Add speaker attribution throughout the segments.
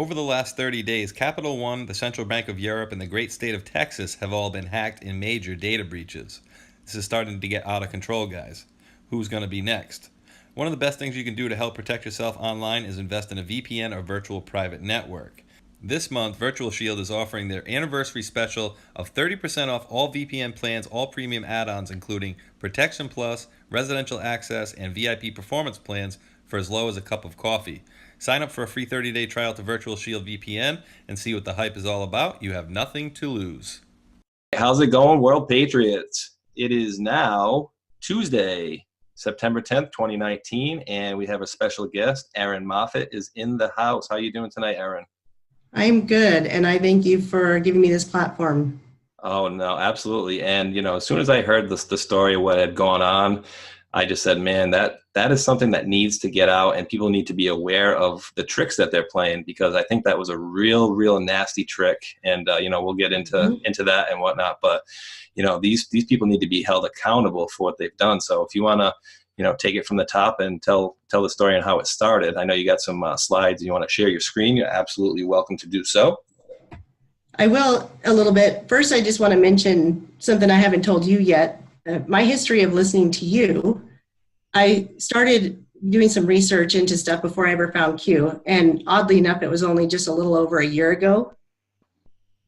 Speaker 1: Over the last 30 days, Capital One, the Central Bank of Europe, and the great state of Texas have all been hacked in major data breaches. This is starting to get out of control, guys. Who's going to be next? One of the best things you can do to help protect yourself online is invest in a VPN or virtual private network. This month, Virtual Shield is offering their anniversary special of 30% off all VPN plans, all premium add-ons, including Protection Plus, Residential Access, and VIP Performance plans for as low as a cup of coffee. Sign up for a free 30-day trial to Virtual Shield VPN and see what the hype is all about. You have nothing to lose.
Speaker 2: How's it going, World Patriots? It is now Tuesday, September 10th, 2019, and we have a special guest. Erin Moffett is in the house. How are you doing tonight, Erin?
Speaker 3: I'm good, and I thank you for giving me this platform.
Speaker 2: Oh, no, absolutely. And, as soon as I heard the story of what had gone on, I just said, man, that is something that needs to get out, and people need to be aware of the tricks that they're playing, because I think that was a real nasty trick. And, we'll get into that and whatnot. But, these people need to be held accountable for what they've done. So if you want to, take it from the top and tell the story on how it started. I know you got some slides. You want to share your screen. You're absolutely welcome to do so.
Speaker 3: I will a little bit. First, I just want to mention something I haven't told you yet. My history of listening to you, I started doing some research into stuff before I ever found Q. And oddly enough, it was only just a little over a year ago.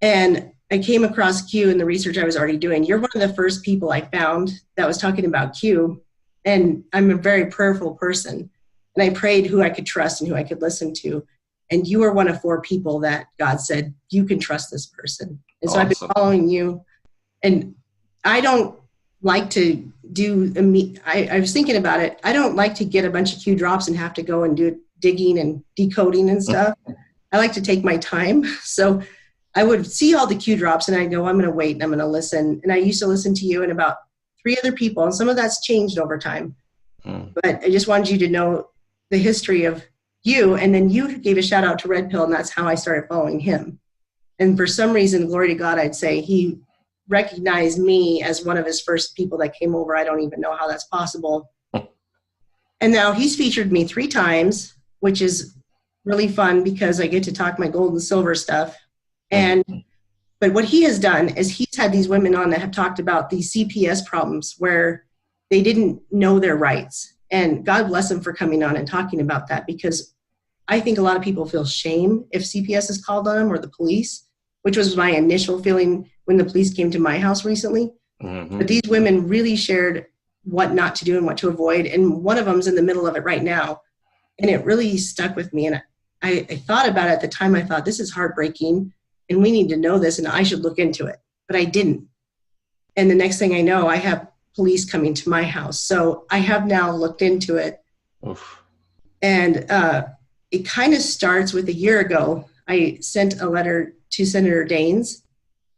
Speaker 3: And I came across Q in the research I was already doing. You're one of the first people I found that was talking about Q. And I'm a very prayerful person. And I prayed who I could trust and who I could listen to. And you were one of 4 people that God said, you can trust this person. And so I've been following you. And I don't like to do, I was thinking about it. I don't like to get a bunch of Q drops and have to go and do digging and decoding and stuff. I like to take my time. So I would see all the Q drops and I'd go, I'm going to wait and I'm going to listen. And I used to listen to you and about 3 other people, and some of that's changed over time. But I just wanted you to know the history of you, and then you gave a shout out to Red Pill, and that's how I started following him. And for some reason, glory to God, I'd say he recognized me as one of his first people that came over. I don't even know how that's possible. And now he's featured me 3 times, which is really fun because I get to talk my gold and silver stuff. But what he has done is he's had these women on that have talked about these CPS problems where they didn't know their rights. And God bless them for coming on and talking about that, because I think a lot of people feel shame if CPS is called on them or the police, which was my initial feeling when the police came to my house recently. But these women really shared what not to do and what to avoid. And one of them's in the middle of it right now. And it really stuck with me. And I thought about it at the time. I thought, this is heartbreaking. And we need to know this, and I should look into it. But I didn't. And the next thing I know, I have police coming to my house. So I have now looked into it.
Speaker 2: Oof.
Speaker 3: And it kind of starts with a year ago. I sent a letter to Senator Daines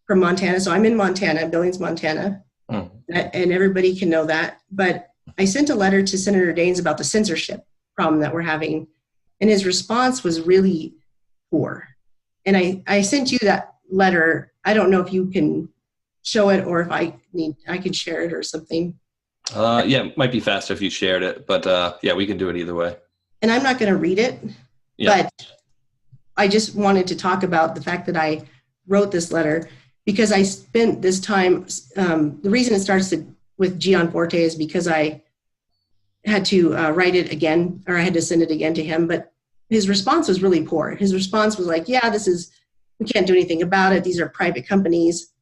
Speaker 3: from Montana. So I'm in Montana, Billings, Montana. And everybody can know that. But I sent a letter to Senator Daines about the censorship problem that we're having. And his response was really poor. And I sent you that letter. I don't know if you can show it or if I can share it or something.
Speaker 2: Yeah, it might be faster if you shared it, but yeah, we can do it either way.
Speaker 3: And I'm not going to read it, but I just wanted to talk about the fact that I wrote this letter because I spent this time, the reason it starts with Gianforte is because I had to write it again, or I had to send it again to him, but his response was really poor. His response was like, yeah, we can't do anything about it. These are private companies,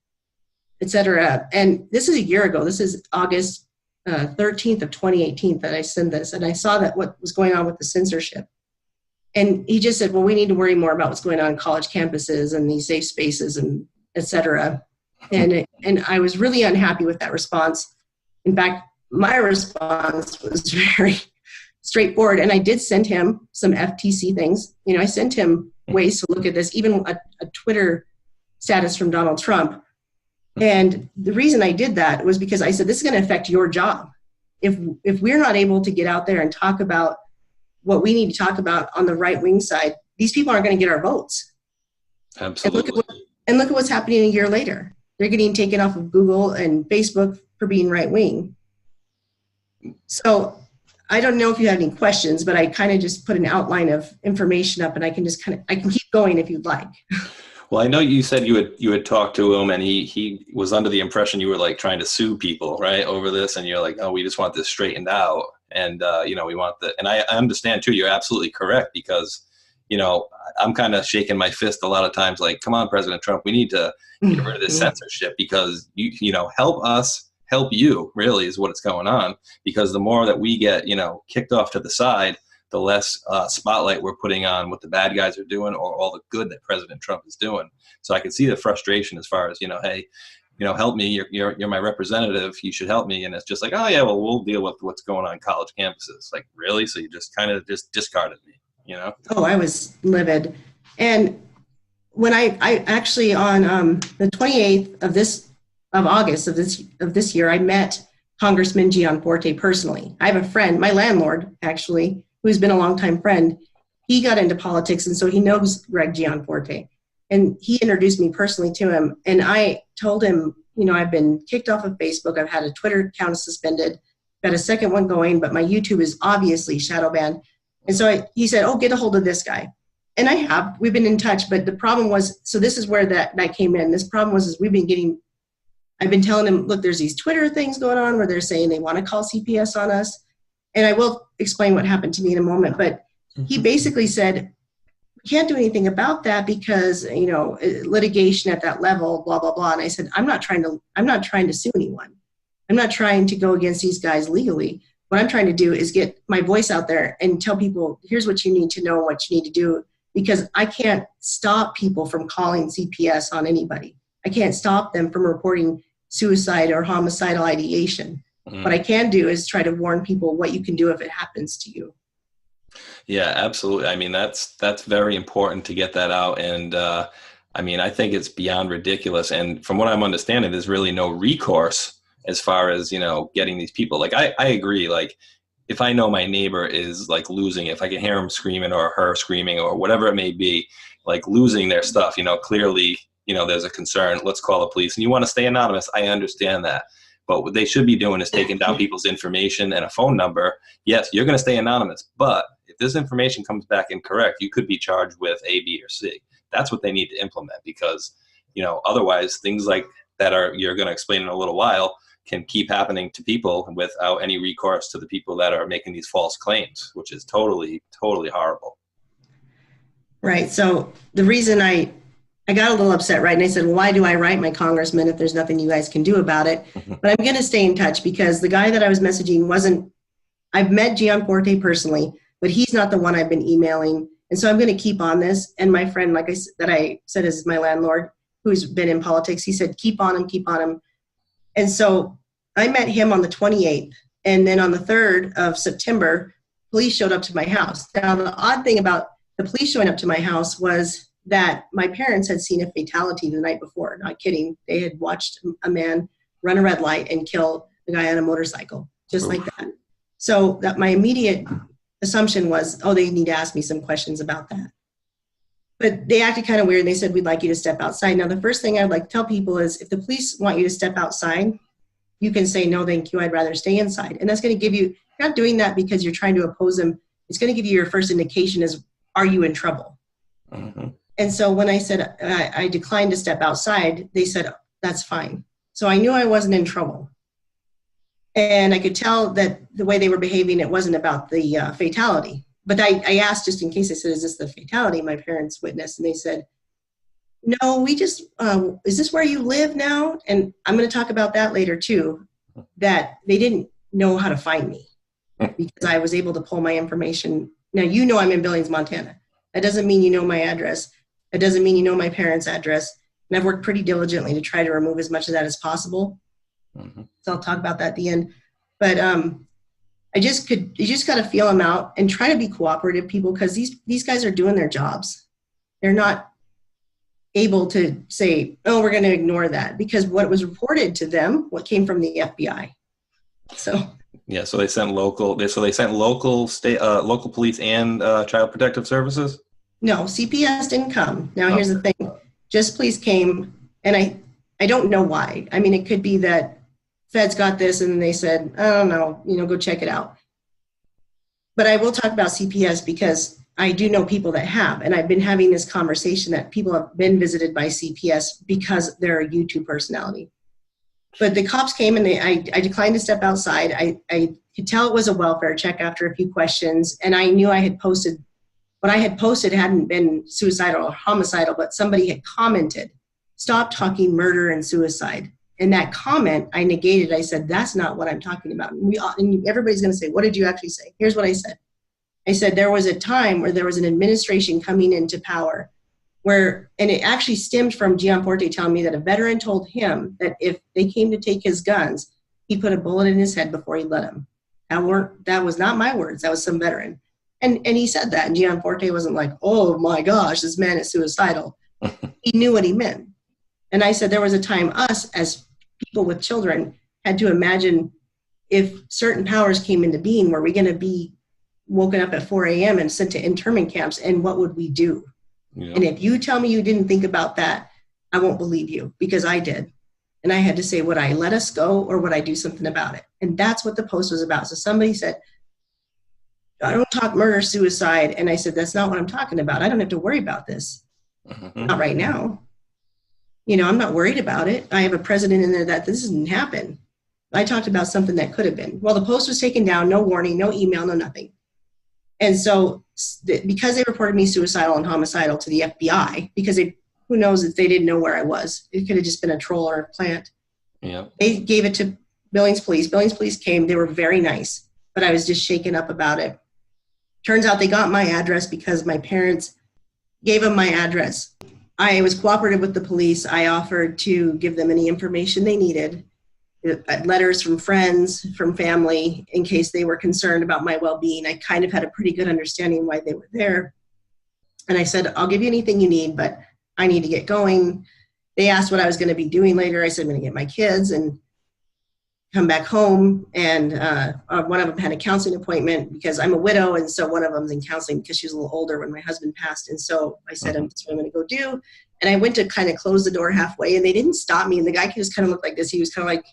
Speaker 3: et cetera. And this is a year ago. This is August 13th of 2018 that I sent this. And I saw that what was going on with the censorship. And he just said, well, we need to worry more about what's going on in college campuses and these safe spaces and et cetera. And I was really unhappy with that response. In fact, my response was very straightforward. And I did send him some FTC things. I sent him ways to look at this, even a Twitter status from Donald Trump. And the reason I did that was because I said, this is going to affect your job. If we're not able to get out there and talk about what we need to talk about on the right wing side, these people aren't going to get our votes.
Speaker 2: Absolutely.
Speaker 3: And look at what's happening a year later. They're getting taken off of Google and Facebook for being right wing. So I don't know if you have any questions, but I kind of just put an outline of information up, and I can just I can keep going if you'd like.
Speaker 2: Well, I know you said you had talked to him, and he was under the impression you were like trying to sue people, right, over this, and you're like, oh, we just want this straightened out, and we want the, and I understand too. You're absolutely correct, because I'm kind of shaking my fist a lot of times, like, come on, President Trump, we need to get rid of this censorship, because help us help you, really, is what's going on, because the more that we get kicked off to the side, the less spotlight we're putting on what the bad guys are doing or all the good that President Trump is doing. So I can see the frustration as far as, hey, help me. You're my representative. You should help me. And it's just like, oh yeah, well, we'll deal with what's going on college campuses. Like, really? So you just kind of just discarded me,
Speaker 3: Oh, I was livid. And when I actually on the 28th of August of this year, I met Congressman Gianforte personally. I have a friend, my landlord actually, who's been a longtime friend. He got into politics, and so he knows Greg Gianforte. And he introduced me personally to him. And I told him, I've been kicked off of Facebook. I've had a Twitter account suspended, got a second one going, but my YouTube is obviously shadow banned. And so he said, oh, get a hold of this guy. And we've been in touch, but the problem was, so this is where that came in. This problem was, I've been telling him, look, there's these Twitter things going on where they're saying they want to call CPS on us. And I will explain what happened to me in a moment, but he basically said, we can't do anything about that because, litigation at that level, blah, blah, blah. And I said, I'm not trying to sue anyone. I'm not trying to go against these guys legally. What I'm trying to do is get my voice out there and tell people, here's what you need to know, what you need to do, because I can't stop people from calling CPS on anybody. I can't stop them from reporting suicide or homicidal ideation. What I can do is try to warn people what you can do if it happens to you.
Speaker 2: Yeah, absolutely. I mean, that's very important to get that out. And I think it's beyond ridiculous. And from what I'm understanding, there's really no recourse as far as, getting these people. Like, I agree. Like, if I know my neighbor is like losing, if I can hear him screaming or her screaming or whatever it may be, like losing their stuff, clearly, there's a concern. Let's call the police. And you want to stay anonymous. I understand that. But what they should be doing is taking down people's information and a phone number. Yes, you're going to stay anonymous, but if this information comes back incorrect, you could be charged with A, B, or C. That's what they need to implement, because, otherwise things like that you're going to explain in a little while can keep happening to people without any recourse to the people that are making these false claims, which is totally, totally horrible.
Speaker 3: Right. So the reason I got a little upset, right? And I said, well, why do I write my congressman if there's nothing you guys can do about it? But I'm going to stay in touch, because the guy that I was messaging I've met Gianforte personally, but he's not the one I've been emailing. And so I'm going to keep on this. And my friend, like I said is my landlord, who's been in politics, he said, keep on him. And so I met him on the 28th. And then on the 3rd of September, police showed up to my house. Now, the odd thing about the police showing up to my house was that my parents had seen a fatality the night before. Not kidding. They had watched a man run a red light and kill a guy on a motorcycle, just like that. So that my immediate assumption was, oh, they need to ask me some questions about that. But they acted kind of weird. They said, we'd like you to step outside. Now, the first thing I'd like to tell people is, if the police want you to step outside, you can say, no, thank you, I'd rather stay inside. And that's going to give you, you're not doing that because you're trying to oppose them. It's going to give you your first indication is, are you in trouble?
Speaker 2: Mm-hmm.
Speaker 3: And so when I said I declined to step outside, they said, that's fine. So I knew I wasn't in trouble. And I could tell that the way they were behaving, it wasn't about the fatality. But I asked just in case, I said, is this the fatality my parents witnessed? And they said, no, we just, is this where you live now? And I'm going to talk about that later too, that they didn't know how to find me because I was able to pull my information. Now, I'm in Billings, Montana. That doesn't mean you know my address. That doesn't mean you know my parents' address. And I've worked pretty diligently to try to remove as much of that as possible. Mm-hmm. So I'll talk about that at the end. But you just got to feel them out and try to be cooperative, people, because these guys are doing their jobs. They're not able to say, oh, we're going to ignore that, because what was reported to them, what came from the FBI. So.
Speaker 2: Yeah, so they sent local state, local police and Child Protective Services? No,
Speaker 3: CPS didn't come. Now, here's the thing. Just Police came, and I don't know why. I mean, it could be that feds got this and they said, I don't know, go check it out. But I will talk about CPS because I do know people that have, and I've been having this conversation that people have been visited by CPS because they're a YouTube personality. But the cops came and I declined to step outside. I could tell it was a welfare check after a few questions, and I knew I had posted, what I had posted hadn't been suicidal or homicidal, but somebody had commented, "Stop talking murder and suicide." And that comment, I negated. I said, "That's not what I'm talking about." And everybody's going to say, "What did you actually say?" Here's what I said. I said, there was a time where there was an administration coming into power where, and it actually stemmed from Gianforte telling me that a veteran told him that if they came to take his guns, he put a bullet in his head before he let him. That was not my words. That was some veteran. And he said that. And Gianforte wasn't like, "Oh my gosh, this man is suicidal." He knew what he meant. And I said, there was a time us as people with children had to imagine if certain powers came into being, were we going to be woken up at 4 a.m. and sent to internment camps, and what would we do? Yeah. And if you tell me you didn't think about that, I won't believe you, because I did. And I had to say, would I let us go or would I do something about it? And that's what the post was about. So somebody said, "I don't talk murder, suicide." And I said, that's not what I'm talking about. I don't have to worry about this. Not right now. You know, I'm not worried about it. I have a president in there that this didn't happen. I talked about something that could have been. Well, the post was taken down, no warning, no email, no nothing. And so because they reported me suicidal and homicidal to the FBI, because who knows if they didn't know where I was. It could have just been a troll or a plant. Yeah. They gave it to Billings Police. Billings Police came. They were very nice, but I was just shaken up about it. Turns out they got my address because my parents gave them my address. I was cooperative with the police. I offered to give them any information they needed, letters from friends, from family, in case they were concerned about my well-being. I kind of had a pretty good understanding why they were there. And I said, "I'll give you anything you need, but I need to get going." They asked what I was going to be doing later. I said, "I'm going to get my kids and come back home." And one of them had a counseling appointment because I'm a widow. And so one of them's in counseling because she was a little older when my husband passed. And so I said, "That's what I'm going to go do." And I went to kind of close the door halfway, and they didn't stop me. And the guy just kind of looked like this. He was kind of like,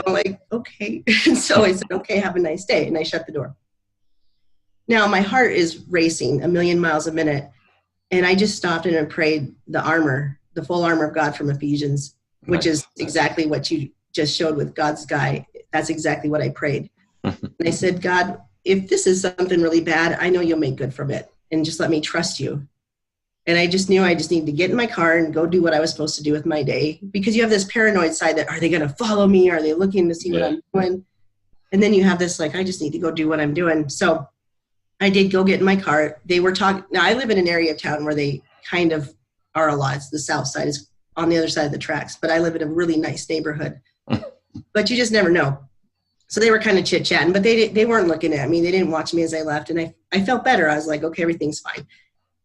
Speaker 3: like, okay. And so I said, "Okay, have a nice day." And I shut the door. Now my heart is racing a million miles a minute. And I just stopped and I prayed the full armor of God from Ephesians, which is exactly what you just showed with God's guy. That's exactly what I prayed. And I said, "God, if this is something really bad, I know you'll make good from it. And just let me trust you." And I just knew I just needed to get in my car and go do what I was supposed to do with my day. Because you have this paranoid side that, are they going to follow me? Are they looking to see what I'm doing? And then you have this, like, I just need to go do what I'm doing. So I did go get in my car. They were talking. Now, I live in an area of town where they kind of are a lot. It's the south side, is on the other side of the tracks. But I live in a really nice neighborhood. But you just never know. So they were kind of chit-chatting. But they weren't looking at me. They didn't watch me as I left. And I felt better. I was like, okay, everything's fine.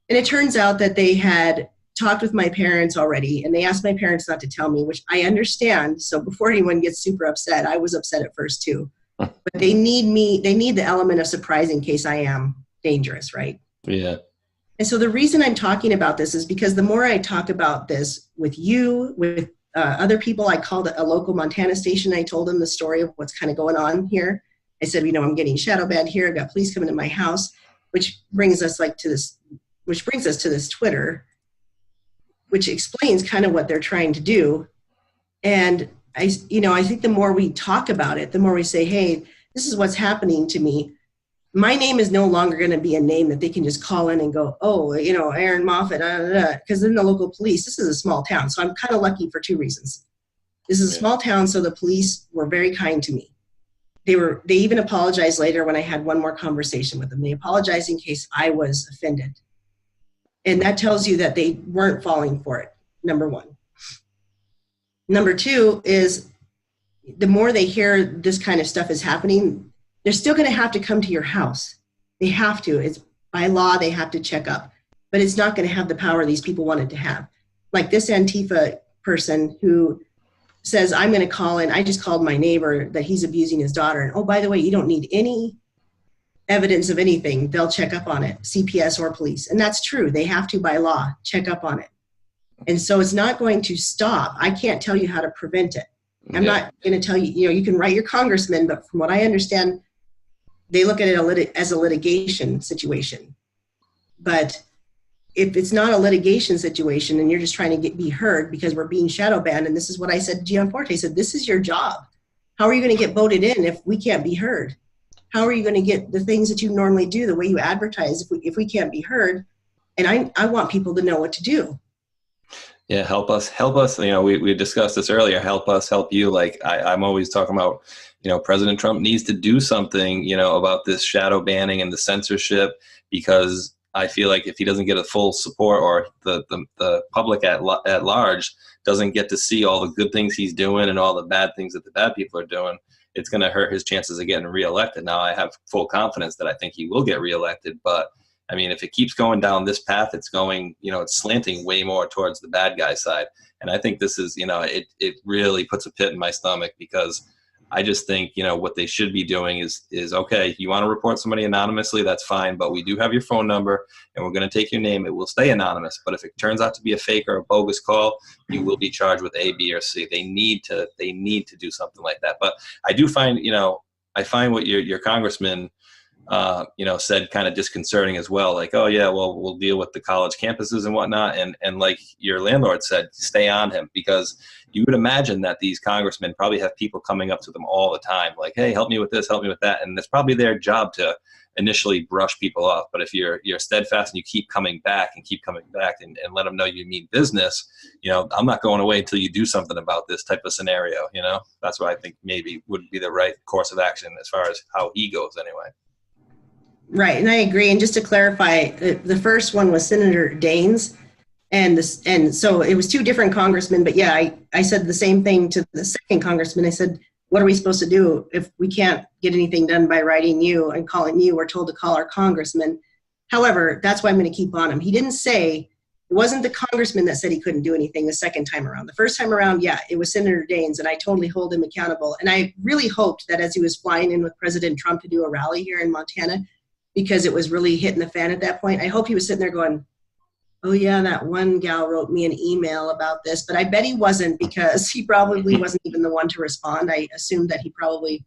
Speaker 3: And it turns out that they had talked with my parents already, and they asked my parents not to tell me, which I understand. So before anyone gets super upset, I was upset at first too. But they need the element of surprise in case I am dangerous, right? Yeah. And so the reason I'm talking about this is because the more I talk about this with you, with other people, I called a local Montana station. I told them the story of what's kind of going on here. I said, I'm getting shadow banned here. I've got police coming to my house, which brings us to this Twitter, which explains kind of what they're trying to do. And I think the more we talk about it, the more we say, hey, this is what's happening to me. My name is no longer going to be a name that they can just call in and go, oh, Erin Moffett, because they're the local police. This is a small town. So I'm kind of lucky for two reasons. This is a small town, so the police were very kind to me. They even apologized later when I had one more conversation with them. They apologized in case I was offended. And that tells you that they weren't falling for it, number one. Number two is the more they hear this kind of stuff is happening, they're still going to have to come to your house. They have to. It's by law, they have to check up. But it's not going to have the power these people wanted to have. Like this Antifa person who says, I'm going to call in. I just called my neighbor that he's abusing his daughter. And oh, by the way, you don't need any evidence of anything. They'll check up on it, CPS or police. And that's true. They have to, by law, check up on it. And so it's not going to stop. I can't tell you how to prevent it. I'm not going to tell you, you can write your congressman, but from what I understand, they look at it as a litigation situation. But if it's not a litigation situation and you're just trying to be heard because we're being shadow banned, and this is what I said to Gianforte, I said, this is your job. How are you going to get voted in if we can't be heard? How are you going to get the things that you normally do, the way you advertise, if we can't be heard? And I want people to know what to do.
Speaker 2: Yeah, help us. You know, we discussed this earlier. Help us, help you. Like I'm always talking about, you know, President Trump needs to do something, you know, about this shadow banning and the censorship, because I feel like if he doesn't get a full support, or the public at large doesn't get to see all the good things he's doing and all the bad things that the bad people are doing, it's going to hurt his chances of getting reelected. Now, I have full confidence that I think he will get reelected, but I mean, if it keeps going down this path, it's going, you know, it's slanting way more towards the bad guy side. And I think this is, you know, it really puts a pit in my stomach, because I just think, you know, what they should be doing is okay, you want to report somebody anonymously, that's fine, but we do have your phone number and we're going to take your name. It will stay anonymous. But if it turns out to be a fake or a bogus call, you will be charged with A, B, or C. They need to do something like that. But I do find, you know, I find what your congressman, you know, said kind of disconcerting as well. Like, oh yeah, well, we'll deal with the college campuses and whatnot. And like your landlord said, stay on him, because you would imagine that these congressmen probably have people coming up to them all the time, like, hey, help me with this, help me with that. And it's probably their job to initially brush people off. But if you're steadfast and you keep coming back and let them know you mean business, you know, I'm not going away until you do something about this type of scenario. You know, that's what I think maybe would be the right course of action as far as how he goes anyway.
Speaker 3: Right, and I agree. And just to clarify, the first one was Senator Daines, and so it was two different congressmen. But yeah, I said the same thing to the second congressman. I said, what are we supposed to do if we can't get anything done by writing you and calling you? We're told to call our congressman. However, that's why I'm going to keep on him. He didn't say, it wasn't the congressman that said he couldn't do anything the second time around. The first time around, yeah, it was Senator Daines, and I totally hold him accountable. And I really hoped that as he was flying in with President Trump to do a rally here in Montana, because it was really hitting the fan at that point, I hope he was sitting there going, oh yeah, that one gal wrote me an email about this. But I bet he wasn't, because he probably wasn't even the one to respond. I assumed that he probably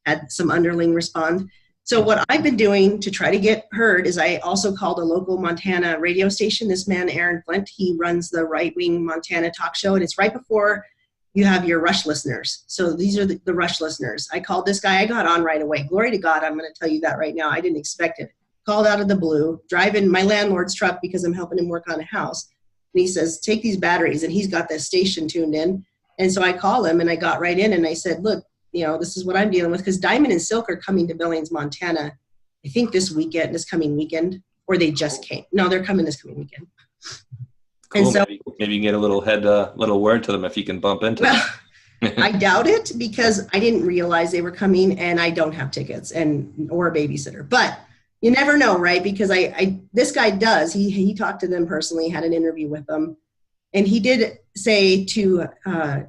Speaker 3: had some underling respond. So what I've been doing to try to get heard is I also called a local Montana radio station. This man, Aaron Flint, he runs the Right Wing Montana talk show, and it's right before you have your Rush listeners. So these are the Rush listeners. I called this guy. I got on right away. Glory to God, I'm going to tell you that right now. I didn't expect it. Called out of the blue, driving my landlord's truck because I'm helping him work on a house. And he says, take these batteries. And he's got this station tuned in. And so I call him, and I got right in, and I said, look, you know, this is what I'm dealing with, because Diamond and Silk are coming to Billings, Montana, I think this coming weekend, or they just came. No, they're coming this coming weekend.
Speaker 2: Cool.
Speaker 3: And so
Speaker 2: maybe you can get a little word to them if you can bump into them.
Speaker 3: I doubt it, because I didn't realize they were coming, and I don't have tickets or a babysitter. But you never know, right? Because this guy does. He talked to them personally, had an interview with them, and he did say to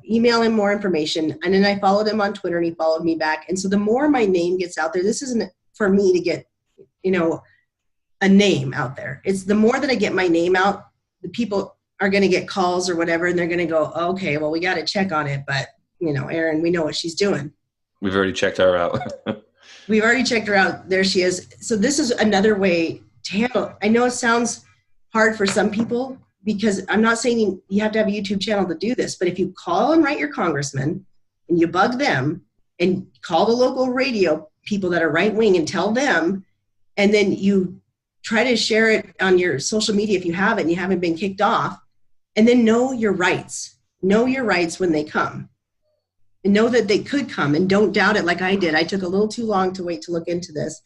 Speaker 3: email him more information. And then I followed him on Twitter, and he followed me back. And so the more my name gets out there, this isn't for me to get, you know, a name out there. It's the more that I get my name out, the people are going to get calls or whatever, and they're going to go, okay, well, we got to check on it. But, you know, Erin, we know what she's doing.
Speaker 2: We've already checked her out.
Speaker 3: We've already checked her out. There she is. So this is another way to handle. I know it sounds hard for some people, because I'm not saying you have to have a YouTube channel to do this, but if you call and write your congressman and you bug them and call the local radio people that are right wing and tell them, and then you try to share it on your social media if you haven't and you haven't been kicked off, and then know your rights. Know your rights when they come. And know that they could come, and don't doubt it like I did. I took a little too long to wait to look into this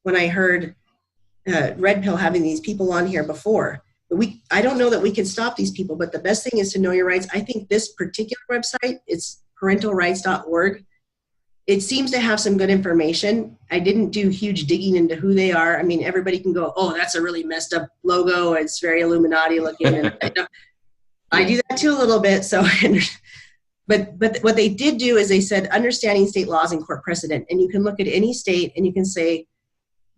Speaker 3: when I heard Red Pill having these people on here before. But I don't know that we can stop these people, but the best thing is to know your rights. I think this particular website, it's parentalrights.org. It seems to have some good information. I didn't do huge digging into who they are. I mean, everybody can go, oh, that's a really messed up logo. It's very Illuminati looking. And I do that too a little bit. So, but what they did do is they said, understanding state laws and court precedent. And you can look at any state and you can say,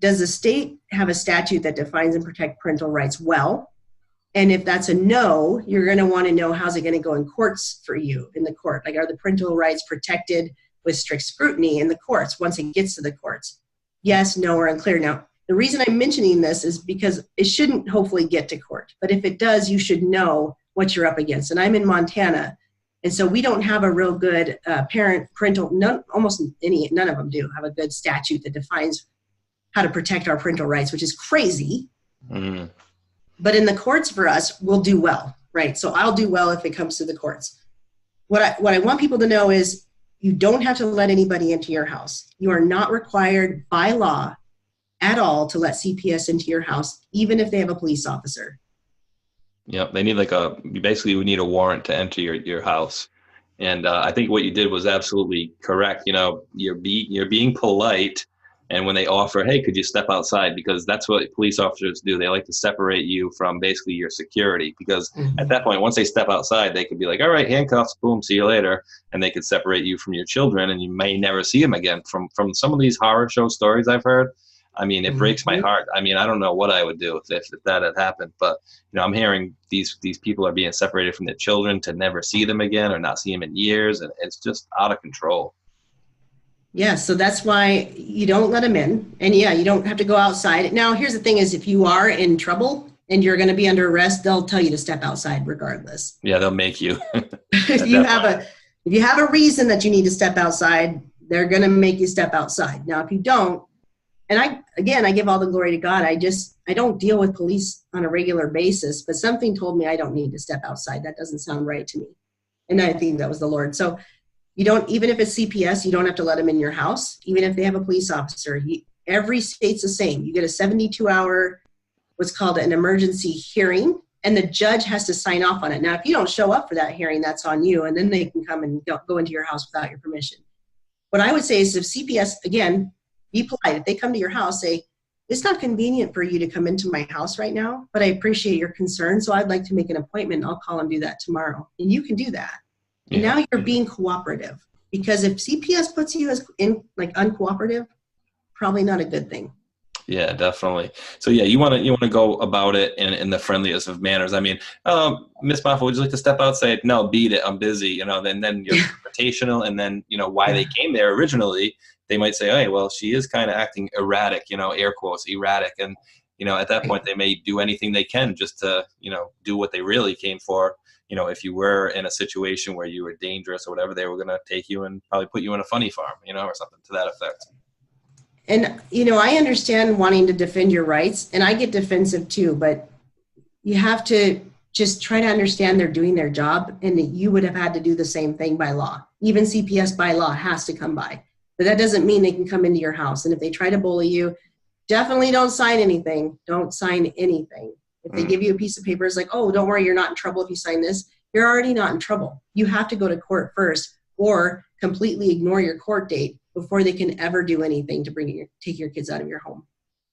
Speaker 3: does the state have a statute that defines and protect parental rights well? And if that's a no, you're going to want to know, how's it going to go in courts for you in the court? Like, are the parental rights protected with strict scrutiny in the courts once it gets to the courts? yes, no, or unclear. Now, the reason I'm mentioning this is because it shouldn't hopefully get to court. But if it does, you should know what you're up against. And I'm in Montana, and so we don't have a real good parental, none of them do have a good statute that defines how to protect our parental rights, which is crazy. Mm-hmm. But in the courts for us, we'll do well, right? So I'll do well if it comes to the courts. What I want people to know is you don't have to let anybody into your house. You are not required by law at all to let CPS into your house, even if they have a police officer.
Speaker 2: Yep, they need basically we need a warrant to enter your house. And I think what you did was absolutely correct. You know, you're being polite, and when they offer, hey, could you step outside? Because that's what police officers do. They like to separate you from basically your security, because at that point, once they step outside, they could be like, all right, handcuffs, boom, see you later. And they could separate you from your children, and you may never see them again. From some of these horror show stories I've heard, I mean, it breaks my heart. I mean, I don't know what I would do if that had happened. But, you know, I'm hearing these people are being separated from their children to never see them again or not see them in years. And it's just out of control.
Speaker 3: Yeah, so that's why you don't let them in. And yeah, you don't have to go outside. Now, here's the thing is if you are in trouble and you're going to be under arrest, they'll tell you to step outside regardless.
Speaker 2: Yeah, they'll make you.
Speaker 3: If you have a reason that you need to step outside, they're going to make you step outside. Now, if you don't, and I give all the glory to God. I don't deal with police on a regular basis, but something told me I don't need to step outside. That doesn't sound right to me. And I think that was the Lord. So you don't, even if it's CPS, you don't have to let them in your house. Even if they have a police officer, every state's the same. You get a 72-hour, what's called an emergency hearing, and the judge has to sign off on it. Now, if you don't show up for that hearing, that's on you, and then they can come and go into your house without your permission. What I would say is if CPS, again, be polite. If they come to your house, say, it's not convenient for you to come into my house right now, but I appreciate your concern, so I'd like to make an appointment. I'll call and do that tomorrow. And you can do that. And now you're being cooperative. Because if CPS puts you as uncooperative, probably not a good thing.
Speaker 2: Yeah, definitely. So yeah, you want to go about it in the friendliest of manners. I mean, Miss Moffett, would you like to step outside? No, beat it. I'm busy. You know, then you're confrontational, and then you know why they came there originally. They might say, hey, well, she is kind of acting erratic. You know, air quotes, erratic, and you know, at that point, they may do anything they can just to do what they really came for. You know, if you were in a situation where you were dangerous or whatever, they were going to take you and probably put you in a funny farm, or something to that effect.
Speaker 3: And, I understand wanting to defend your rights, and I get defensive too, but you have to just try to understand they're doing their job, and that you would have had to do the same thing by law. Even CPS by law has to come by. But that doesn't mean they can come into your house. And if they try to bully you, definitely don't sign anything. Don't sign anything. If they give you a piece of paper, it's like, oh, don't worry, you're not in trouble if you sign this. You're already not in trouble. You have to go to court first or completely ignore your court date before they can ever do anything to take your kids out of your home.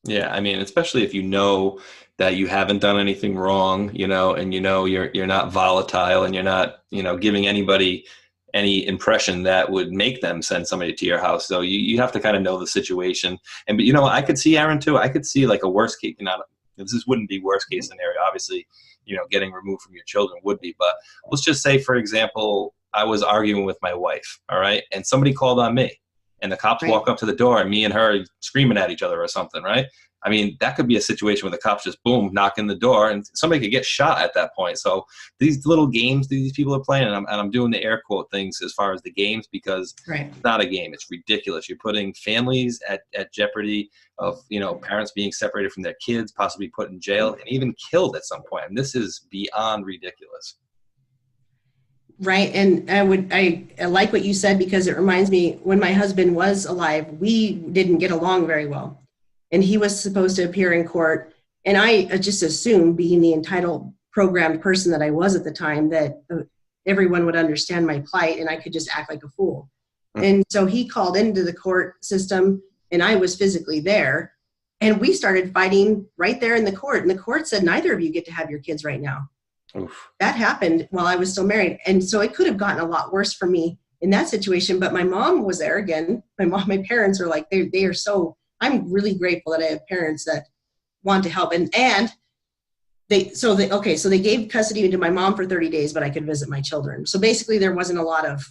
Speaker 2: Yeah, I mean, especially if you know that you haven't done anything wrong, and you're not volatile, and you're not, giving anybody any impression that would make them send somebody to your house. So you have to kind of know the situation. But I could see, Erin, too. I could see like a worst case, this wouldn't be worst case scenario. Obviously, getting removed from your children would be. But let's just say, for example, I was arguing with my wife, all right? And somebody called on me. And the cops walk up to the door and me and her screaming at each other or something, right? I mean, that could be a situation where the cops just, boom, knock in the door and somebody could get shot at that point. So these little games these people are playing, and I'm doing the air quote things as far as the games, because it's not a game. It's ridiculous. You're putting families at jeopardy of, parents being separated from their kids, possibly put in jail and even killed at some point. And this is beyond ridiculous.
Speaker 3: Right. And I like what you said, because it reminds me, when my husband was alive, we didn't get along very well. And he was supposed to appear in court. And I just assumed, being the entitled, programmed person that I was at the time, that everyone would understand my plight and I could just act like a fool. And so he called into the court system, and I was physically there. And we started fighting right there in the court. And the court said, neither of you get to have your kids right now. Oof. That happened while I was still married. And so it could have gotten a lot worse for me in that situation. But my mom was there again. My parents are like, they are so, I'm really grateful that I have parents that want to help. And they gave custody to my mom for 30 days, but I could visit my children. So basically there wasn't a lot of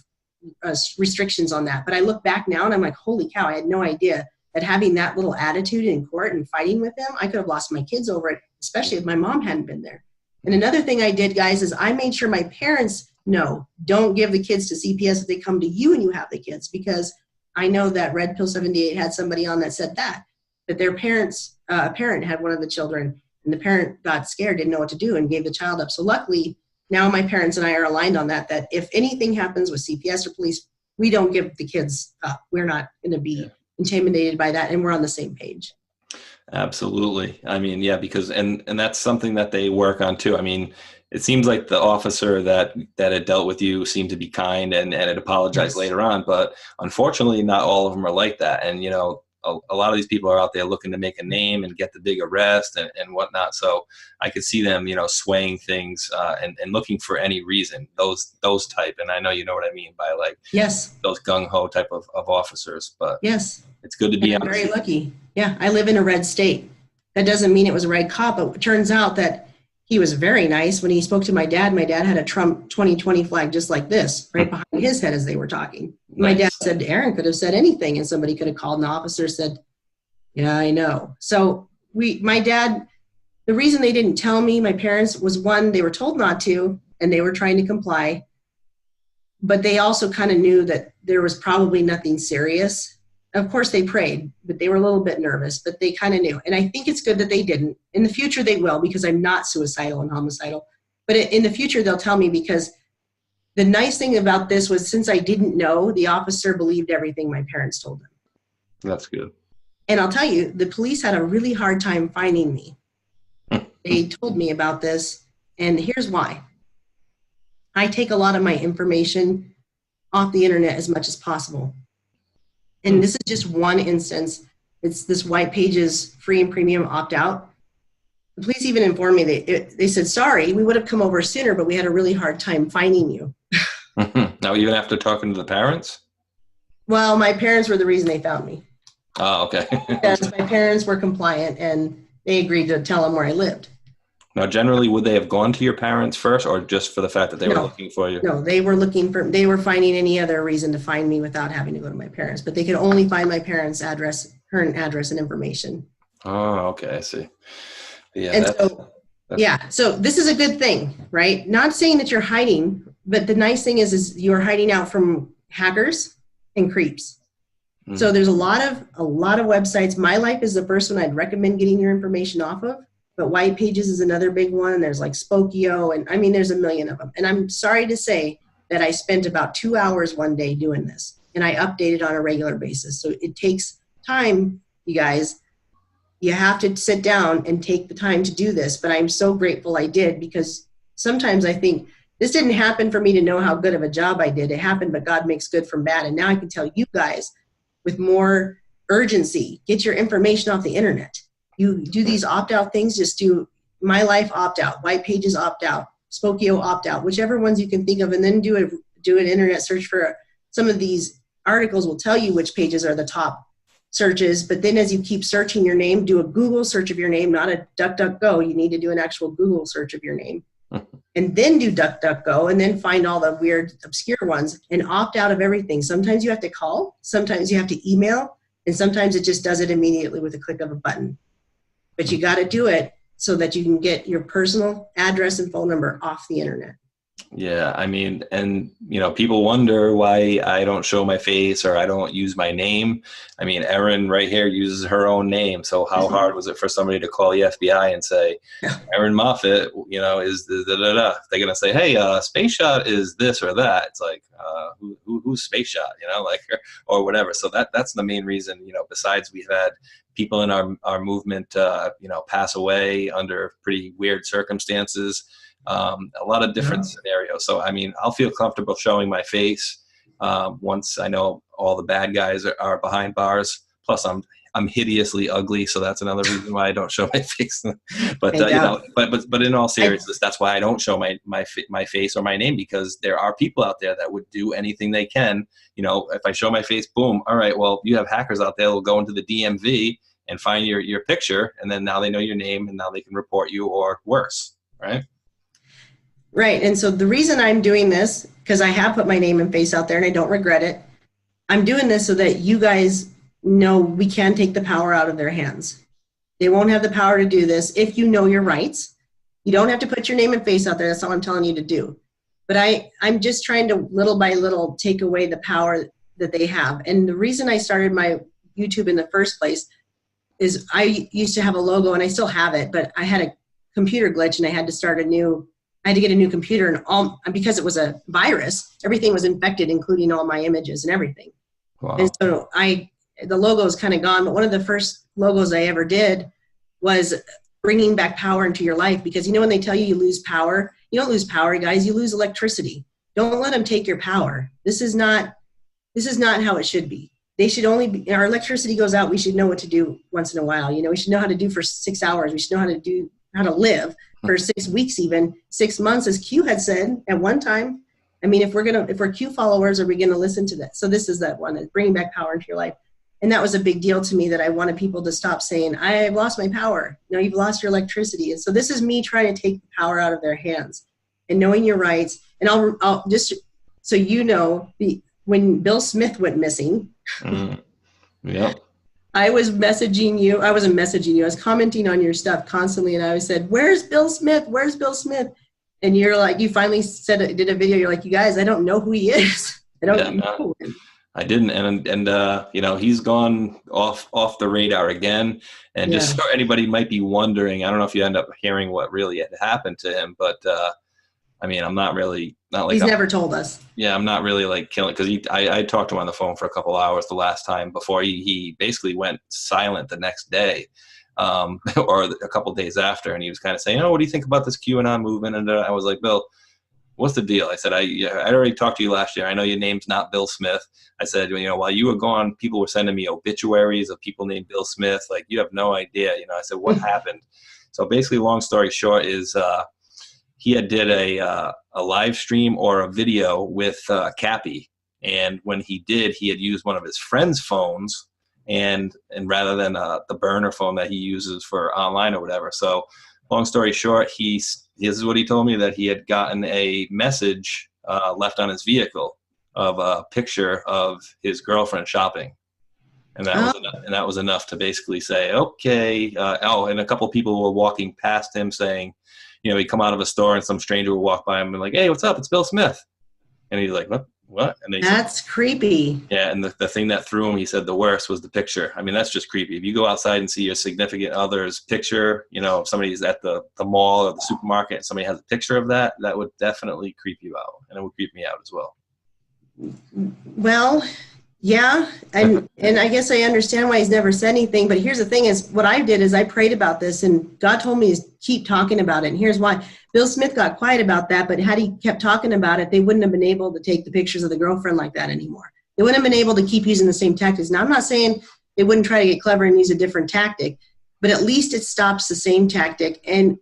Speaker 3: restrictions on that. But I look back now and I'm like, holy cow, I had no idea that having that little attitude in court and fighting with them, I could have lost my kids over it, especially if my mom hadn't been there. And another thing I did, guys, is I made sure my parents know, don't give the kids to CPS if they come to you and you have the kids, because I know that Red Pill 78 had somebody on that said that their parents, a parent had one of the children, and the parent got scared, didn't know what to do, and gave the child up. So luckily, now my parents and I are aligned on that, that if anything happens with CPS or police, we don't give the kids up. We're not going to be intimidated by that, and we're on the same page.
Speaker 2: Absolutely. I mean, yeah, because, and that's something that they work on too. I mean, it seems like the officer that had dealt with you seemed to be kind and had apologized later on, but unfortunately not all of them are like that. And, you know, a lot of these people are out there looking to make a name and get the big arrest and whatnot. So I could see them, you know, swaying things and looking for any reason, those type. And I know you know what I mean by like,
Speaker 3: yes,
Speaker 2: those gung-ho type of officers, but
Speaker 3: yes,
Speaker 2: it's good to be
Speaker 3: honest. I'm very lucky. Yeah, I live in a red state. That doesn't mean it was a red cop, but it turns out that he was very nice. When he spoke to my dad had a Trump 2020 flag just like this, right behind his head as they were talking. Nice. My dad said, Erin could have said anything, and somebody could have called, and the officer said, yeah, I know. So my dad, the reason they didn't tell me, my parents, was one, they were told not to, and they were trying to comply. But they also kind of knew that there was probably nothing serious. Of course, they prayed, but they were a little bit nervous, but they kind of knew. And I think it's good that they didn't. In the future, they will, because I'm not suicidal and homicidal. But in the future, they'll tell me, because the nice thing about this was, since I didn't know, the officer believed everything my parents told him.
Speaker 2: That's good.
Speaker 3: And I'll tell you, the police had a really hard time finding me. They told me about this, and here's why. I take a lot of my information off the internet as much as possible. And this is just one instance. It's this White Pages free and premium opt-out. The police even informed me, they said, sorry, we would have come over sooner, but we had a really hard time finding you.
Speaker 2: Now, even after talking to the parents?
Speaker 3: Well, my parents were the reason they found me.
Speaker 2: Oh, okay.
Speaker 3: Because my parents were compliant, and they agreed to tell them where I lived.
Speaker 2: Now, generally, would they have gone to your parents first, or just for the fact that they were looking for you?
Speaker 3: No, they were finding any other reason to find me without having to go to my parents, but they could only find my parents' address, current address, and information.
Speaker 2: Oh, okay, I see. Yeah.
Speaker 3: And so this is a good thing, right? Not saying that you're hiding, but the nice thing is you're hiding out from hackers and creeps. Mm. So there's a lot of websites. My Life is the first one I'd recommend getting your information off of. But White Pages is another big one. There's like SPACESH0T76, and I mean, there's a million of them. And I'm sorry to say that I spent about 2 hours one day doing this, and I update it on a regular basis. So it takes time, you guys. You have to sit down and take the time to do this. But I'm so grateful I did, because sometimes I think this didn't happen for me to know how good of a job I did. It happened, but God makes good from bad. And now I can tell you guys with more urgency, get your information off the internet. You do these opt-out things, just do My Life opt-out, White Pages opt-out, SPACESH0T opt-out, whichever ones you can think of, and then do an internet search for some of these articles will tell you which pages are the top searches. But then as you keep searching your name, do a Google search of your name, not a DuckDuckGo. You need to do an actual Google search of your name. And then do DuckDuckGo, and then find all the weird, obscure ones, and opt out of everything. Sometimes you have to call, sometimes you have to email, and sometimes it just does it immediately with a click of a button. But you got to do it so that you can get your personal address and phone number off the internet.
Speaker 2: Yeah, I mean, and, you know, people wonder why I don't show my face or I don't use my name. I mean, Erin right here uses her own name. So how hard was it for somebody to call the FBI and say, Erin Moffett, you know, is the da-da-da? They're going to say, hey, SPACESH0T is this or that. It's like, who's SPACESH0T, you know, like, or whatever. So that's the main reason, you know, besides we've had people in our movement, you know, pass away under pretty weird circumstances. A lot of different scenarios. So, I mean, I'll feel comfortable showing my face once I know all the bad guys are behind bars. Plus, I'm hideously ugly, so that's another reason why I don't show my face. But you know, but in all seriousness, that's why I don't show my face or my name, because there are people out there that would do anything they can. You know, if I show my face, boom, all right, well, you have hackers out there who'll go into the DMV and find your picture, and then now they know your name, and now they can report you, or worse, right?
Speaker 3: Right. And so the reason I'm doing this, because I have put my name and face out there and I don't regret it, I'm doing this so that you guys no, we can take the power out of their hands. They won't have the power to do this if you know your rights. You don't have to put your name and face out there. That's all I'm telling you to do. But I'm just trying to little by little take away the power that they have. And the reason I started my YouTube in the first place is I used to have a logo, and I still have it, but I had a computer glitch and I had to get a new computer, and because it was a virus, everything was infected, including all my images and everything.
Speaker 2: Wow.
Speaker 3: And so the logo is kind of gone, but one of the first logos I ever did was bringing back power into your life, because when they tell you you lose power, you don't lose power, guys, you lose electricity. Don't let them take your power. This is not how it should be. They should only be, our electricity goes out, we should know what to do once in a while. We should know how to do for 6 hours. We should know how to live for 6 weeks, even 6 months, as Q had said at one time. I mean, if we're Q followers, are we going to listen to that? So this is that one, bringing back power into your life. And that was a big deal to me, that I wanted people to stop saying, I've lost my power. You've lost your electricity. And so this is me trying to take the power out of their hands and knowing your rights. And I'll just, so when Bill Smith went missing,
Speaker 2: Yep.
Speaker 3: I was messaging you. I wasn't messaging you. I was commenting on your stuff constantly. And I said, where's Bill Smith? Where's Bill Smith? And you're like, you finally did a video. You're like, you guys, I don't know who he is. I don't know him.
Speaker 2: I didn't. And he's gone off the radar again. And just so anybody might be wondering, I don't know if you end up hearing what really had happened to him, but I mean, I'm not like
Speaker 3: he's never told us. Yeah,
Speaker 2: I'm not really like killing, because I talked to him on the phone for a couple hours the last time before he basically went silent the next day, or a couple days after, and he was kind of saying, "Oh, what do you think about this QAnon movement?" And I was like, "Bill, what's the deal?" I said, I already talked to you last year. I know your name's not Bill Smith. I said, while you were gone, people were sending me obituaries of people named Bill Smith. Like, you have no idea. I said, what happened? So basically, long story short is he had did a live stream or a video with Cappy. And when he did, he had used one of his friend's phones, and rather than the burner phone that he uses for online or whatever. So long story short, this is what he told me, that he had gotten a message left on his vehicle of a picture of his girlfriend shopping. And that was enough to basically say, okay. And a couple people were walking past him saying, he'd come out of a store and some stranger would walk by him and like, hey, what's up? It's Bill Smith. And he's like, what? And
Speaker 3: that's creepy.
Speaker 2: Yeah. And the thing that threw him, he said the worst was the picture. I mean, that's just creepy. If you go outside and see your significant other's picture, if somebody's at the mall or the supermarket and somebody has a picture of that would definitely creep you out. And it would creep me out as well.
Speaker 3: Well, yeah. And I guess I understand why he's never said anything. But here's the thing is, what I did is I prayed about this, and God told me to keep talking about it. And here's why. Bill Smith got quiet about that, but had he kept talking about it, they wouldn't have been able to take the pictures of the girlfriend like that anymore. They wouldn't have been able to keep using the same tactics. Now, I'm not saying they wouldn't try to get clever and use a different tactic, but at least it stops the same tactic. And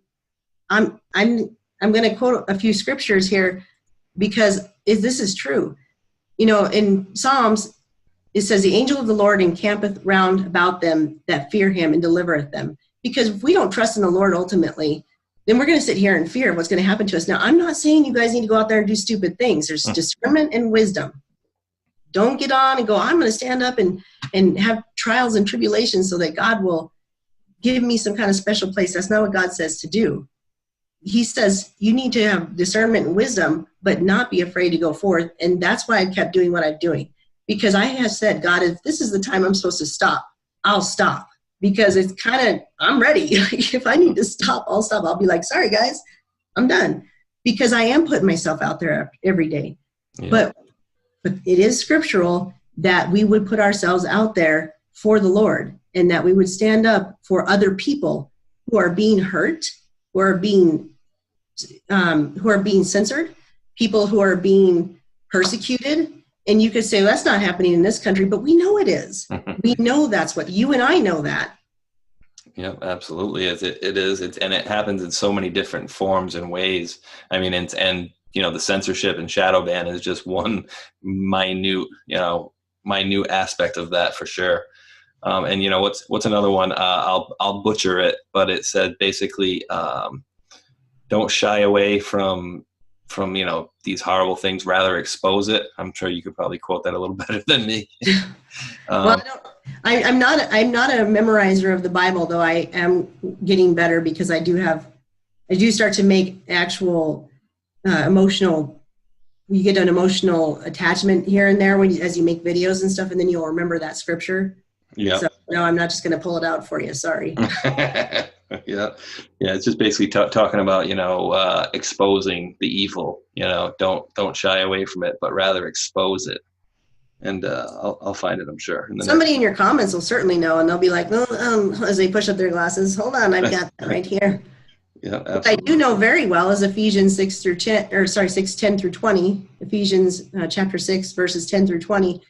Speaker 3: I'm going to quote a few scriptures here, because this is true. In Psalms, it says, the angel of the Lord encampeth round about them that fear him and delivereth them. Because if we don't trust in the Lord ultimately, then we're going to sit here in fear of what's going to happen to us. Now, I'm not saying you guys need to go out there and do stupid things. There's discernment and wisdom. Don't get on and go, I'm going to stand up and have trials and tribulations so that God will give me some kind of special place. That's not what God says to do. He says you need to have discernment and wisdom, but not be afraid to go forth. And that's why I kept doing what I'm doing. Because I have said, God, if this is the time I'm supposed to stop, I'll stop. Because it's I'm ready. If I need to stop, I'll stop. I'll be like, sorry, guys, I'm done. Because I am putting myself out there every day. Yeah. But it is scriptural that we would put ourselves out there for the Lord, and that we would stand up for other people who are being hurt, who are being censored, people who are being persecuted. And you could say, well, that's not happening in this country, but we know it is. We know that's what you and I know that.
Speaker 2: Yeah, absolutely. It is. And it happens in so many different forms and ways. I mean, and the censorship and shadow ban is just one minute aspect of that for sure. And what's another one? I'll butcher it, but it said basically, don't shy away from these horrible things, rather expose it. I'm sure you could probably quote that a little better than me.
Speaker 3: Well, I'm not a memorizer of the Bible, though I am getting better because I do start to make actual emotional. You get an emotional attachment here and there as you make videos and stuff, and then you'll remember that scripture.
Speaker 2: Yeah.
Speaker 3: So no, I'm not just going to pull it out for you. Sorry.
Speaker 2: Yeah. It's just basically talking about, exposing the evil. Don't shy away from it, but rather expose it. And I'll find it, I'm sure.
Speaker 3: Somebody in your comments will certainly know, and they'll be like, as they push up their glasses, hold on, I've got that right here.
Speaker 2: Yeah, absolutely.
Speaker 3: What I do know very well is Ephesians 6:10 through 20, Ephesians chapter 6, verses 10 through 20,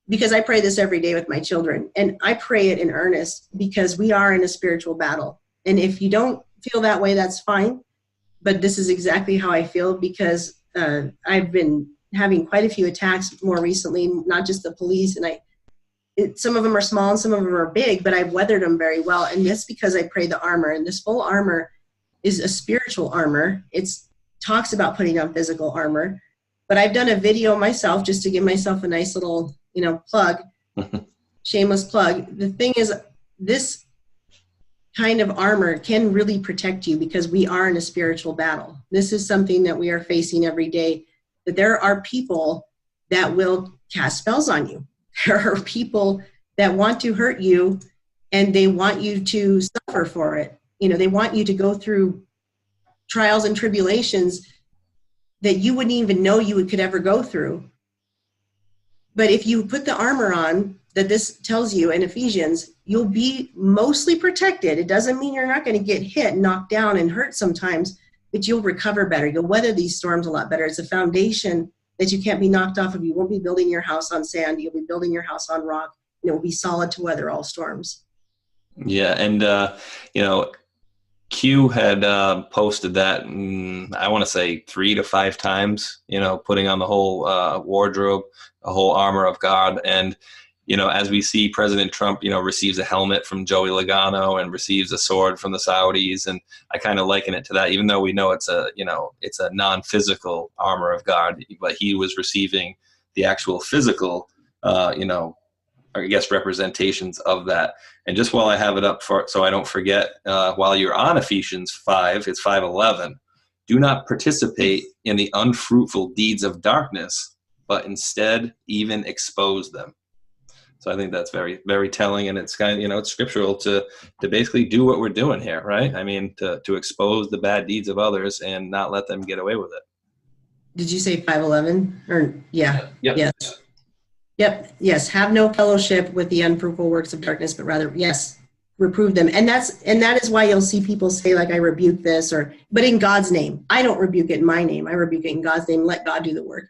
Speaker 3: because I pray this every day with my children, and I pray it in earnest because we are in a spiritual battle. And if you don't feel that way, that's fine. But this is exactly how I feel because I've been having quite a few attacks more recently, not just the police, and some of them are small and some of them are big, but I've weathered them very well. And that's because I pray the armor, and this full armor is a spiritual armor. It talks about putting on physical armor, but I've done a video myself just to give myself a nice little, plug, shameless plug. The thing is, this kind of armor can really protect you because we are in a spiritual battle. This is something that we are facing every day, that there are people that will cast spells on you. There are people that want to hurt you and they want you to suffer for it. They want you to go through trials and tribulations that you wouldn't even know you could ever go through. But if you put the armor on that this tells you in Ephesians, you'll be mostly protected. It doesn't mean you're not going to get hit, knocked down, and hurt sometimes, but you'll recover better. You'll weather these storms a lot better. It's a foundation that you can't be knocked off of. You won't be building your house on sand. You'll be building your house on rock, and it will be solid to weather all storms.
Speaker 2: Yeah, and Q had posted that, I want to say 3 to 5 times, putting on the whole wardrobe, the whole armor of God. And, as we see President Trump, receives a helmet from Joey Logano and receives a sword from the Saudis. And I kind of liken it to that, even though we know it's a non-physical armor of God, but he was receiving the actual physical, I guess, representations of that. And just while I have it up so I don't forget, while you're on Ephesians 5, it's 5:11, do not participate in the unfruitful deeds of darkness, but instead even expose them. So I think that's very, very telling, and it's kind of, it's scriptural to basically do what we're doing here, right? I mean, to expose the bad deeds of others and not let them get away with it.
Speaker 3: Did you say 5:11? Or yeah.
Speaker 2: Yep.
Speaker 3: Yes. Yep. Yes. Have no fellowship with the unfruitful works of darkness, but rather, yes, reprove them. And that is why you'll see people say, like, I rebuke this, but in God's name. I don't rebuke it in my name. I rebuke it in God's name. Let God do the work.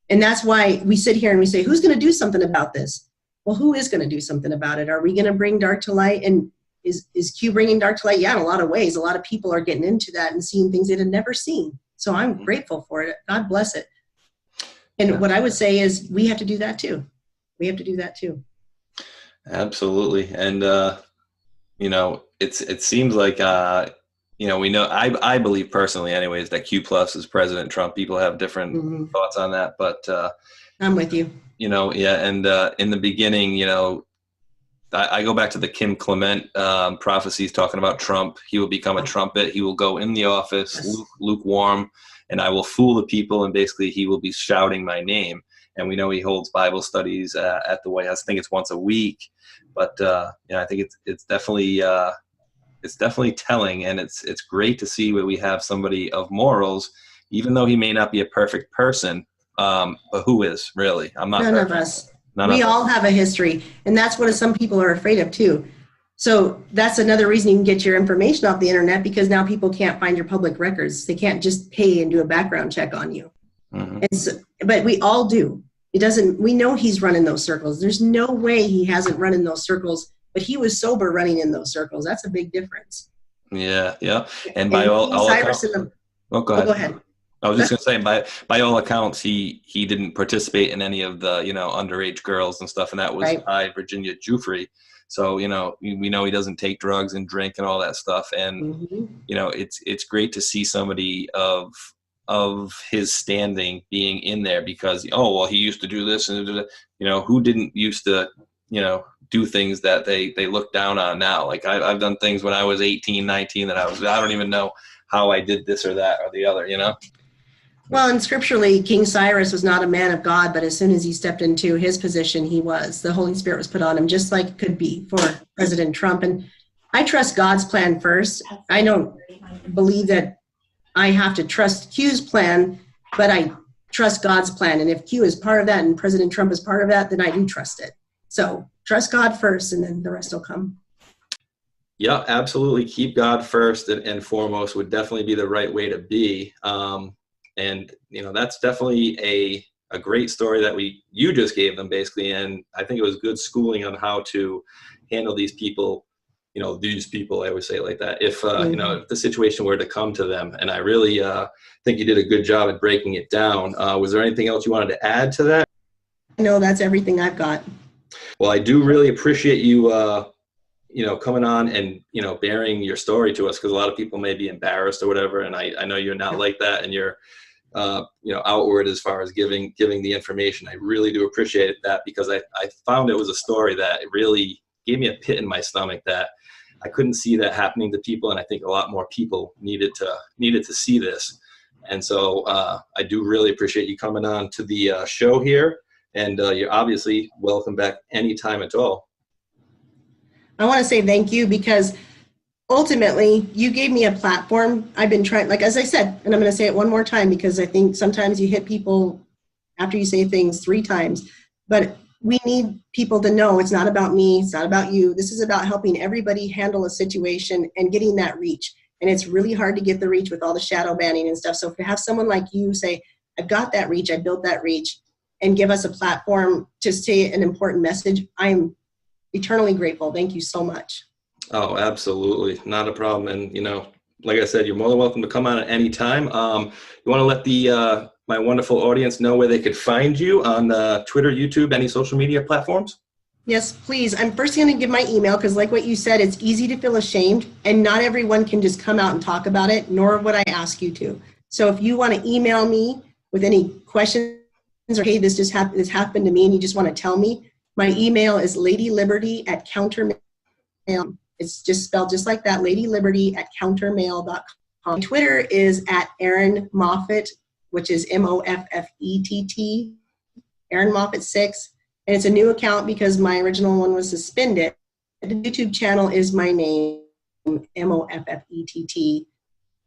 Speaker 3: And that's why we sit here and we say, who's going to do something about this? Well, who is going to do something about it? Are we going to bring dark to light? And is Q bringing dark to light? Yeah, in a lot of ways. A lot of people are getting into that and seeing things they had never seen. So I'm grateful for it. God bless it. And what I would say is we have to do that too. We have to do that too.
Speaker 2: Absolutely. And, it seems like, we know, I believe personally anyways, that Q plus is President Trump. People have different thoughts on that, but
Speaker 3: I'm with you.
Speaker 2: Yeah. And in the beginning, I go back to the Kim Clement prophecies talking about Trump. He will become a trumpet. He will go in the office, lukewarm, and I will fool the people. And basically he will be shouting my name. And we know he holds Bible studies at the White House. I think it's once a week, but I think it's definitely telling, and it's great to see where we have somebody of morals, even though he may not be a perfect person. But who is really? I'm not.
Speaker 3: None
Speaker 2: perfect.
Speaker 3: of us. We all have a history, and that's what some people are afraid of too. So that's another reason you can get your information off the internet, because now people can't find your public records. They can't just pay and do a background check on you. And so, but we all do. We know he's running those circles. There's no way he hasn't run in those circles, but he was sober running in those circles. That's a big difference.
Speaker 2: Yeah. And by all accounts, go ahead.
Speaker 3: Go ahead.
Speaker 2: I was just going to say, by all accounts, he didn't participate in any of the, underage girls and stuff. And that was by Virginia Giuffre. So, we know he doesn't take drugs and drink and all that stuff. And, it's great to see somebody of his standing being in there, because, he used to do this and, who didn't used to, do things that they look down on now. Like I've done things when I was 18, 19 that I don't even know how I did this or that or the other, you know?
Speaker 3: Well, and scripturally, King Cyrus was not a man of God, but as soon as he stepped into his position, he was. The Holy Spirit was put on him, just like it could be for President Trump. And I trust God's plan first. I don't believe that I have to trust Q's plan, but I trust God's plan. And if Q is part of that and President Trump is part of that, then I do trust it. So trust God first, and then the rest will come.
Speaker 2: Yeah, absolutely. Keep God first and foremost would definitely be the right way to be. And, you know, that's definitely a great story that you just gave them basically. And I think it was good schooling on how to handle these people, you know, these people, I always say it like that. If, you know, if the situation were to come to them, and I really think you did a good job at breaking it down. Was there anything else you wanted to add to that?
Speaker 3: No, that's everything I've got.
Speaker 2: Well, I do really appreciate you, you know, coming on and, you know, bearing your story to us, because a lot of people may be embarrassed or whatever. And I know you're not like that, and you're, you know, outward as far as giving the information. I really do appreciate that, because I found it was a story that really gave me a pit in my stomach that I couldn't see that happening to people. And I think a lot more people needed to see this. And so I do really appreciate you coming on to the show here. And you're obviously welcome back anytime at all.
Speaker 3: I want to say thank you, because ultimately you gave me a platform. I've been trying, like, as I said, and I'm going to say it one more time, because I think sometimes you hit people after you say things 3 times, but we need people to know it's not about me. It's not about you. This is about helping everybody handle a situation and getting that reach. And it's really hard to get the reach with all the shadow banning and stuff. So if you have someone like you say, I've got that reach, I built that reach, and give us a platform to say an important message, I'm eternally grateful. Thank you so much.
Speaker 2: Oh, absolutely. Not a problem. And, you know, like I said, you're more than welcome to come on at any time. You want to let the my wonderful audience know where they could find you on Twitter, YouTube, any social media platforms?
Speaker 3: Yes, please. I'm first going to give my email, because like what you said, it's easy to feel ashamed, and not everyone can just come out and talk about it, nor would I ask you to. So if you want to email me with any questions, or hey, this happened to me and you just want to tell me, my email is ladyliberty@countermail. It's just spelled just like that, ladyliberty@countermail.com. Twitter is @Erin Moffett, which is Moffett, Erin Moffett 6. And it's a new account because my original one was suspended. The YouTube channel is my name, Moffett.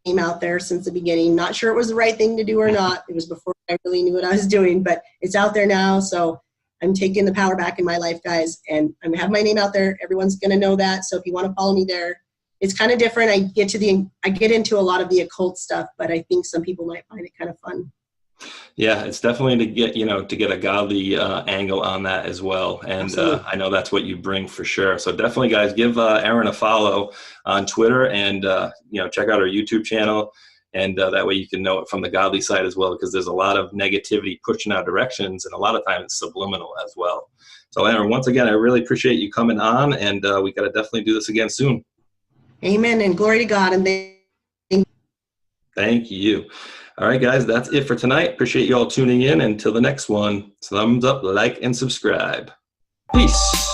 Speaker 3: Name out there since the beginning. Not sure it was the right thing to do or not. It was before I really knew what I was doing, but it's out there now. So I'm taking the power back in my life, guys, and I'm have my name out there. Everyone's going to know that. So if you want to follow me there, it's kind of different. I get into a lot of the occult stuff, but I think some people might find it kind of fun.
Speaker 2: Yeah, it's definitely to get a godly angle on that as well. And I know that's what you bring for sure. So definitely, guys, give Erin a follow on Twitter, and you know, check out her YouTube channel. And that way you can know it from the godly side as well, because there's a lot of negativity pushed in our directions, and a lot of times it's subliminal as well. So Erin, once again, I really appreciate you coming on, and we got to definitely do this again soon.
Speaker 3: Amen, and glory to God. And
Speaker 2: thank you. All right, guys, that's it for tonight. Appreciate you all tuning in. Until the next one, thumbs up, like, and subscribe. Peace.